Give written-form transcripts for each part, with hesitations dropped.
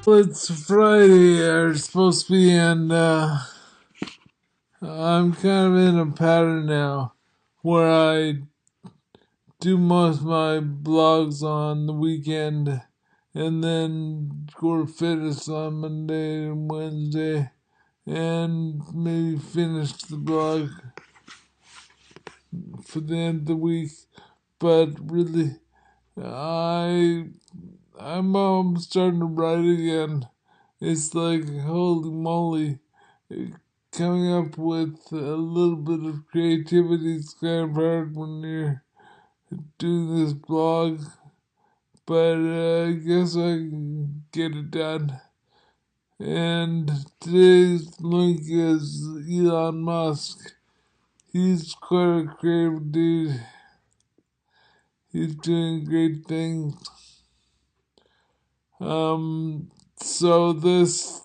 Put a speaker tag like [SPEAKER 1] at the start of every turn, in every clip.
[SPEAKER 1] It's Friday, or it's supposed to be, and I'm kind of in a pattern now where I do most of my blogs on the weekend and then go to fitness on Monday and Wednesday and maybe finish the blog for the end of the week. But really, I I'm starting to write again. It's like holy moly, coming up with a little bit of creativity is kind of hard when you're doing this blog, but I guess I can get it done. And today's link is Elon Musk. He's quite a creative dude. He's doing great things. So this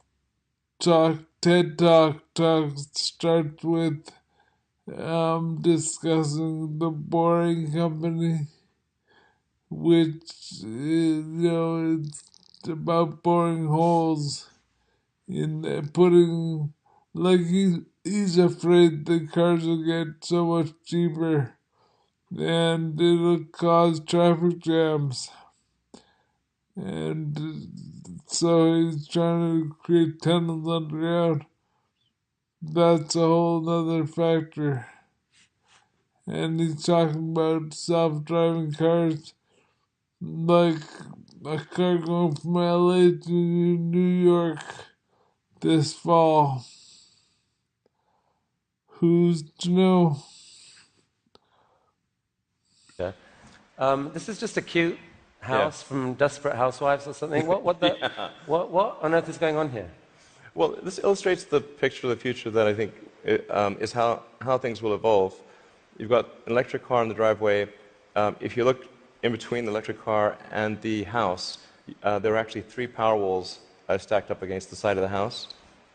[SPEAKER 1] TED Talk starts with discussing the Boring Company, which it's about boring holes in putting, like he's afraid the cars will get so much cheaper and it'll cause traffic jams. And so he's trying to create tunnels underground. That's a whole other factor. And he's talking about self-driving cars, like a car going from LA to New York this fall. Who's to know?
[SPEAKER 2] Yeah. This is just a cute house from Desperate Housewives or something.
[SPEAKER 3] Yeah.
[SPEAKER 2] What on earth is going on here?
[SPEAKER 3] Well, this illustrates the picture of the future that I think is how things will evolve. You've got an electric car in the driveway. If you look in between the electric car and the house, there are actually three power walls stacked up against the side of the house.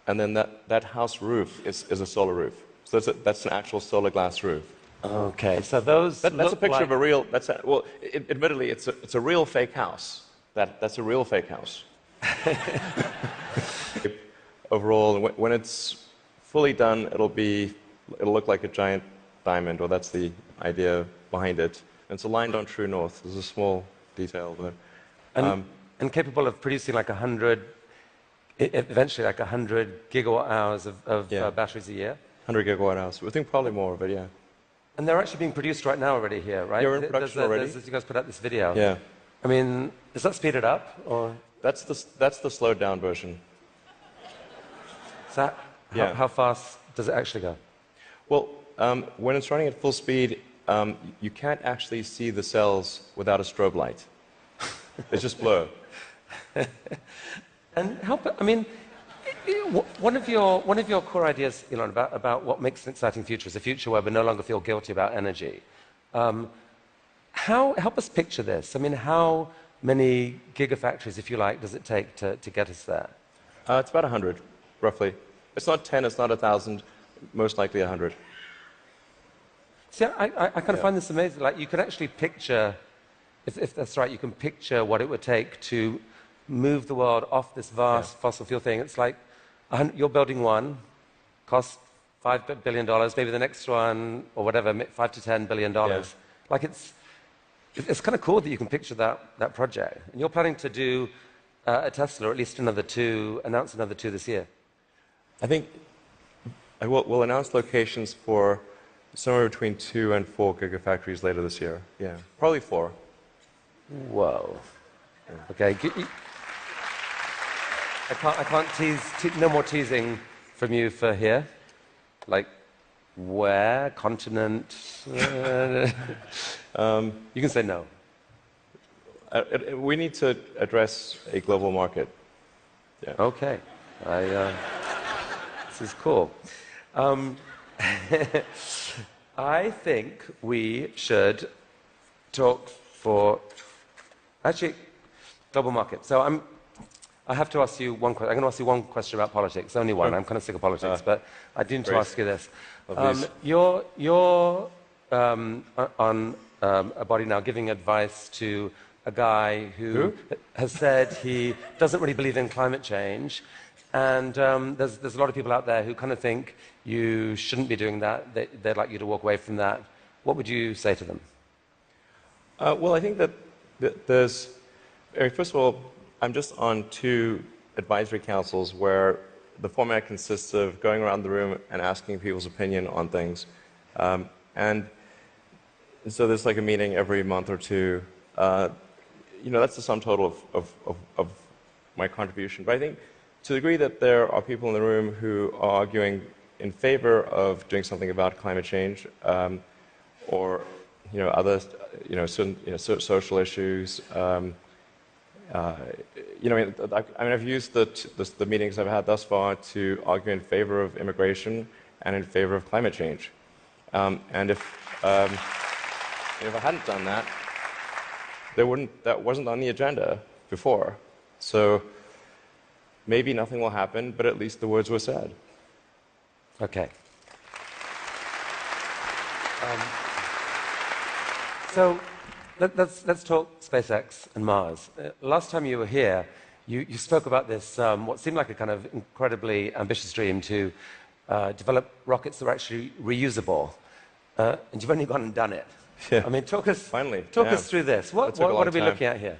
[SPEAKER 3] And then that house roof is a solar roof. So that's an actual solar glass roof.
[SPEAKER 2] Okay, so those
[SPEAKER 3] That's a picture
[SPEAKER 2] like...
[SPEAKER 3] of a real. Admittedly, it's a real fake house. That's a real fake house. Overall, when it's fully done, it'll look like a giant diamond, or that's the idea behind it. And it's aligned on true north. There's a small detail there.
[SPEAKER 2] and capable of producing like 100, eventually like 100 gigawatt hours of batteries a year.
[SPEAKER 3] 100 gigawatt hours. We think probably more, but yeah.
[SPEAKER 2] And they're actually being produced right now already here, right?
[SPEAKER 3] You're in production already.
[SPEAKER 2] You guys put out this video.
[SPEAKER 3] Yeah.
[SPEAKER 2] I mean, is that speeded up or?
[SPEAKER 3] That's the slowed down version.
[SPEAKER 2] So how fast does it actually go?
[SPEAKER 3] Well, when it's running at full speed, you can't actually see the cells without a strobe light. It's just blur.
[SPEAKER 2] And I mean, one of your core ideas, Elon, about what makes an exciting future is a future where we no longer feel guilty about energy. Help us picture this. I mean, how many gigafactories, if you like, does it take to get us there?
[SPEAKER 3] It's about 100, roughly. It's not 10, it's not 1,000, most likely 100.
[SPEAKER 2] See, I kind of find this amazing. Like, you can actually picture, if that's right, you can picture what it would take to move the world off this vast fossil fuel thing. It's like you're building one, costs $5 billion, maybe the next one, or whatever, $5 to $10 billion. Like, it's kind of cool that you can picture that project. And you're planning to do a Tesla, or at least announce another two this year.
[SPEAKER 3] I think we'll announce locations for somewhere between 2 and 4 gigafactories later this year. Yeah, probably 4.
[SPEAKER 2] Whoa. Okay. I can't tease. No more teasing from you for here. Like, where? Continent? You can say no.
[SPEAKER 3] We need to address a global market. Yeah.
[SPEAKER 2] Okay. This is cool. I think we should talk for global market. So I have to ask you one question. I'm going to ask you one question about politics. Only one. I'm kind of sick of politics, but I do need to ask you this. You're on a body now giving advice to a guy who has said he doesn't really believe in climate change. And there's a lot of people out there who kind of think you shouldn't be doing that. They'd like you to walk away from that. What would you say to them?
[SPEAKER 3] Well, I think that there's... First of all, I'm just on 2 advisory councils where the format consists of going around the room and asking people's opinion on things. And so there's like a meeting every month or 2. That's the sum total of my contribution. But I think to the degree that there are people in the room who are arguing in favor of doing something about climate change, or other certain social issues. I've used the meetings I've had thus far to argue in favor of immigration and in favor of climate change. And if I hadn't done that, that wasn't on the agenda before. So maybe nothing will happen, but at least the words were said.
[SPEAKER 2] Okay. So let's talk SpaceX and Mars. Last time you were here, you spoke about this, what seemed like a kind of incredibly ambitious dream to develop rockets that are actually reusable. And you've only gone and done it.
[SPEAKER 3] Yeah.
[SPEAKER 2] I mean, talk us through this. What are we looking at here?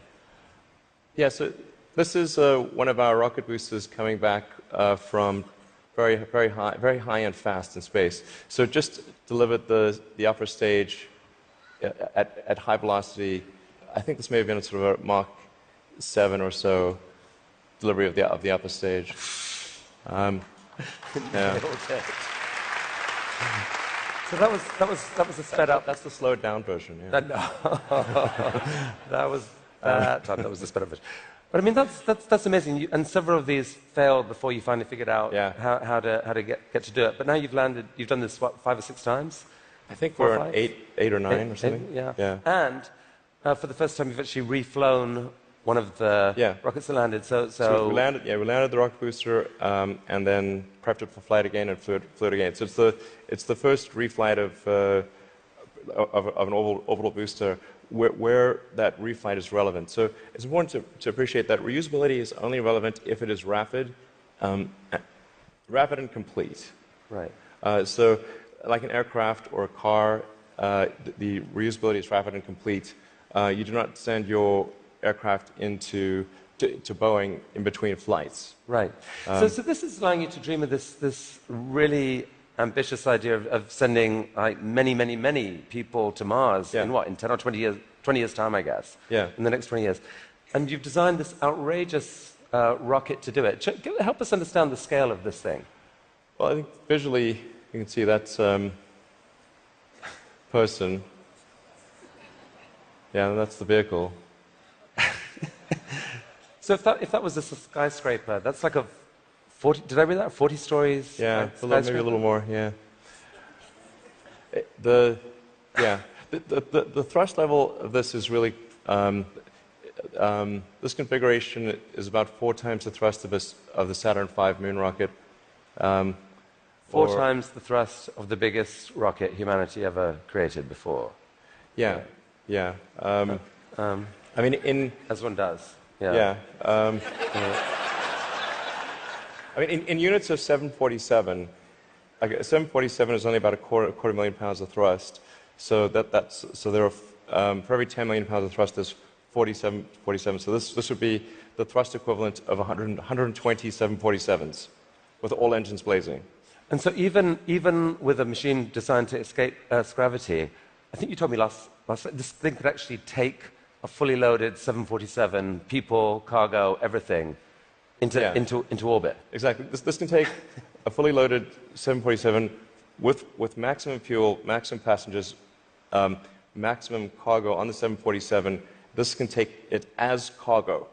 [SPEAKER 3] Yeah, so this is one of our rocket boosters coming back from very high and fast in space. So it just delivered the upper stage at high velocity. I think this may have been sort of a Mach 7 or so delivery of the upper stage. Yeah.
[SPEAKER 2] So that was a sped up.
[SPEAKER 3] That's the slowed down version. Yeah.
[SPEAKER 2] That was the sped up version. But I mean, that's amazing. And several of these failed before you finally figured out how to get to do it. But now you've done this, what, 5 or 6 times?
[SPEAKER 3] I think we're at 8 or 9 or something.
[SPEAKER 2] Yeah. And for the first time, you've actually reflown one of the rockets that landed. So
[SPEAKER 3] we landed the rocket booster, and then prepped it for flight again and flew it again. So it's the first reflight of an orbital booster where that reflight is relevant. So it's important to appreciate that reusability is only relevant if it is rapid and complete.
[SPEAKER 2] Right.
[SPEAKER 3] So like an aircraft or a car, the reusability is rapid and complete. You do not send your aircraft to Boeing in between flights.
[SPEAKER 2] Right. So this is allowing you to dream of this really ambitious idea of sending like many people to Mars in 10 or 20 years time, I guess.
[SPEAKER 3] Yeah.
[SPEAKER 2] In the next 20 years. And you've designed this outrageous rocket to do it. Help us understand the scale of this thing.
[SPEAKER 3] Well, I think visually you can see that's person. Yeah, and that's the vehicle.
[SPEAKER 2] So if that was a skyscraper, that's like a 40. Did I read that? 40 stories.
[SPEAKER 3] Yeah, maybe a little more. Yeah. The thrust level of this is really this configuration is about 4 times the thrust of the Saturn V moon rocket.
[SPEAKER 2] 4 times the thrust of the biggest rocket humanity ever created before.
[SPEAKER 3] Yeah. I mean,
[SPEAKER 2] as one does.
[SPEAKER 3] Yeah. I mean, in units of 747, 747 is only about a quarter million pounds of thrust. So there are for every 10 million pounds of thrust, there's 47. So this would be the thrust equivalent of 120 747s, with all engines blazing.
[SPEAKER 2] And so even with a machine designed to escape Earth's gravity, I think you told me last this thing could actually take a fully loaded 747, people, cargo, everything, into orbit.
[SPEAKER 3] Exactly. This can take a fully loaded 747 with maximum fuel, maximum passengers, maximum cargo on the 747. This can take it as cargo.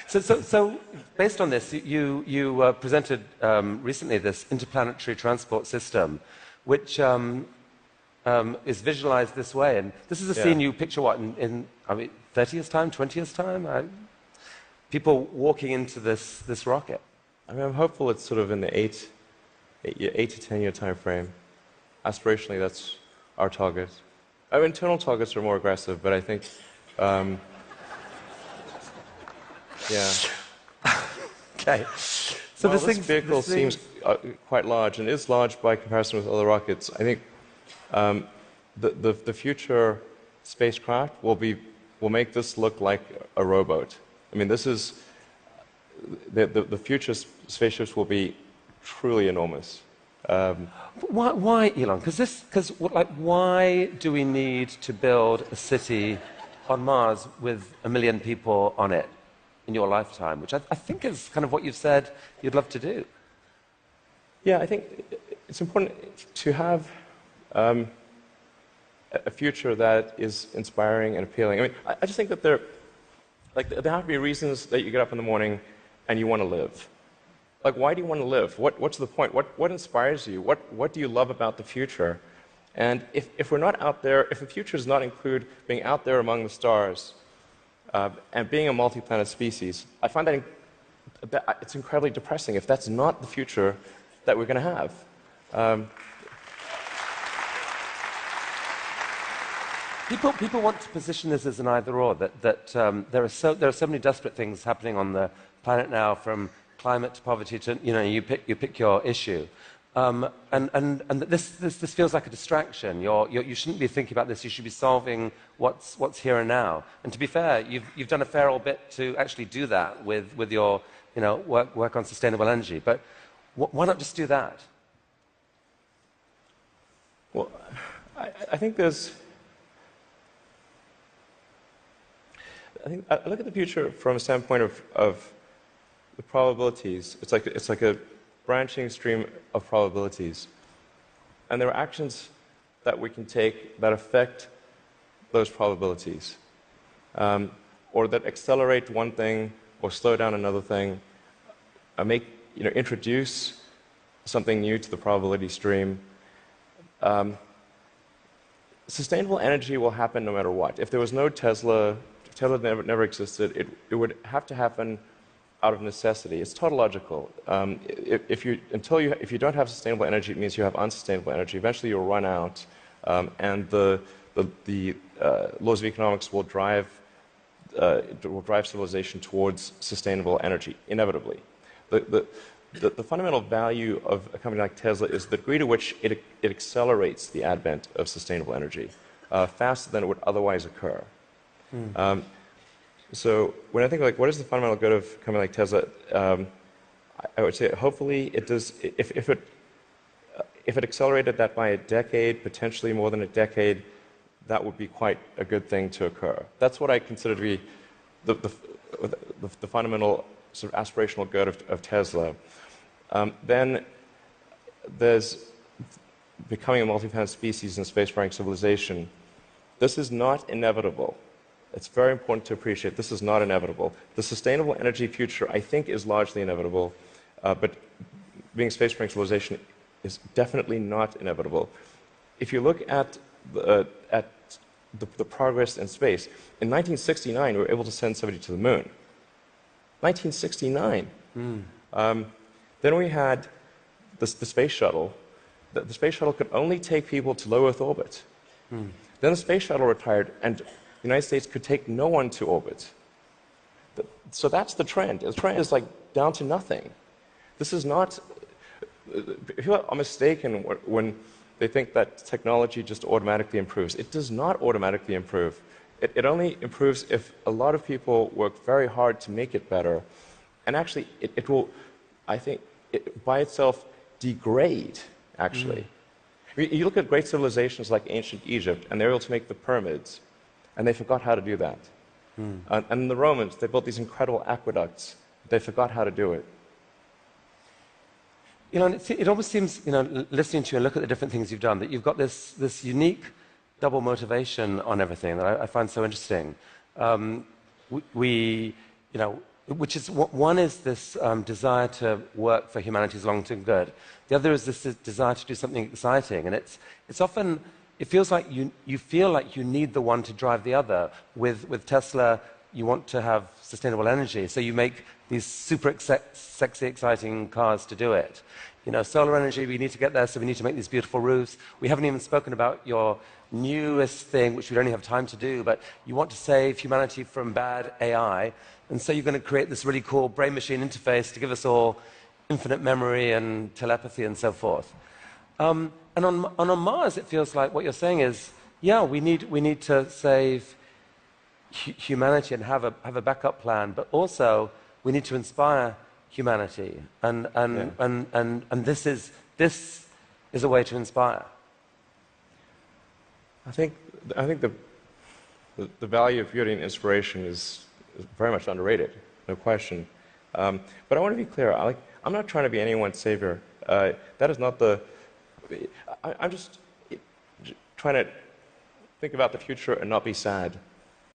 [SPEAKER 2] So based on this, you presented recently this interplanetary transport system, which is visualized this way. And this is a scene you picture, what, in 30 years' time, 20 years' time? People walking into this rocket.
[SPEAKER 3] I mean, I'm hopeful it's sort of in the 8 to 10 year time frame. Aspirationally, that's our target. Our internal targets are more aggressive, but I think Um, yeah.
[SPEAKER 2] Okay. So
[SPEAKER 3] Well, this vehicle seems quite large, and is large by comparison with other rockets. I think the future spacecraft will make this look like a rowboat. I mean, this is the future spaceships will be truly enormous.
[SPEAKER 2] Why, Elon? Because why do we need to build a city on Mars with 1 million people on it in your lifetime? Which I think is kind of what you've said you'd love to do.
[SPEAKER 3] Yeah, I think it's important to have a future that is inspiring and appealing. I mean, I just think that there have to be reasons that you get up in the morning and you want to live. Like, why do you want to live? What's the point? What inspires you? What do you love about the future? And if we're not out there, if the future does not include being out there among the stars and being a multi-planet species, I find that it's incredibly depressing if that's not the future that we're going to have.
[SPEAKER 2] People want to position this as an either-or, that there are so many desperate things happening on the planet now, from climate to poverty to, you pick your issue. And that this feels like a distraction. You shouldn't be thinking about this. You should be solving what's here and now. And to be fair, you've done a fair old bit to actually do that with your work on sustainable energy. But why not just do that?
[SPEAKER 3] Well, I think there's. I look at the future from a standpoint of the probabilities. It's like a branching stream of probabilities. And there are actions that we can take that affect those probabilities, or that accelerate one thing or slow down another thing, introduce something new to the probability stream. Sustainable energy will happen no matter what. If there was no Tesla, if Tesla never existed, it would have to happen out of necessity. It's tautological. If you don't have sustainable energy, it means you have unsustainable energy. Eventually, you'll run out, and the laws of economics will drive civilization towards sustainable energy inevitably. The fundamental value of a company like Tesla is the degree to which it accelerates the advent of sustainable energy faster than it would otherwise occur. So when I think what is the fundamental good of a company like Tesla, I would say hopefully it does. If it accelerated that by a decade, potentially more than a decade, that would be quite a good thing to occur. That's what I consider to be the fundamental sort of aspirational good of Tesla. Then there's becoming a multi-planet species and spacefaring civilization. This is not inevitable. It's very important to appreciate this is not inevitable. The sustainable energy future, I think, is largely inevitable, but being a spacefaring civilization is definitely not inevitable. If you look at the progress in space, in 1969 we were able to send somebody to the moon. 1969. Then we had the space shuttle. The space shuttle could only take people to low Earth orbit. Then the space shuttle retired, and the United States could take no one to orbit. So that's the trend. The trend is down to nothing. This is not. People are mistaken when they think that technology just automatically improves. It does not automatically improve. It only improves if a lot of people work very hard to make it better. And actually, it will, I think, by itself degrade, actually. You look at great civilizations like ancient Egypt, and they're able to make the pyramids, and they forgot how to do that. And the Romans, they built these incredible aqueducts. They forgot how to do it.
[SPEAKER 2] It almost seems, listening to you and look at the different things you've done, that you've got this unique double motivation on everything that I find so interesting. Which is, one is this desire to work for humanity's long-term good. The other is this desire to do something exciting. And it's often, it feels like you feel like you need the one to drive the other. With Tesla, you want to have sustainable energy, so you make these super sexy, exciting cars to do it. solar energy, we need to get there, so we need to make these beautiful roofs. We haven't even spoken about your newest thing, which we don't have time to do, but you want to save humanity from bad AI, and so you're going to create this really cool brain-machine interface to give us all infinite memory and telepathy and so forth. And on Mars, it feels like what you're saying is, yeah, we need to save humanity and have a backup plan, but also we need to inspire humanity, and this is a way to inspire.
[SPEAKER 3] I think the value of beauty and inspiration is very much underrated, no question. But I want to be clear. I'm not trying to be anyone's savior. That is not the. I'm just trying to think about the future and not be sad.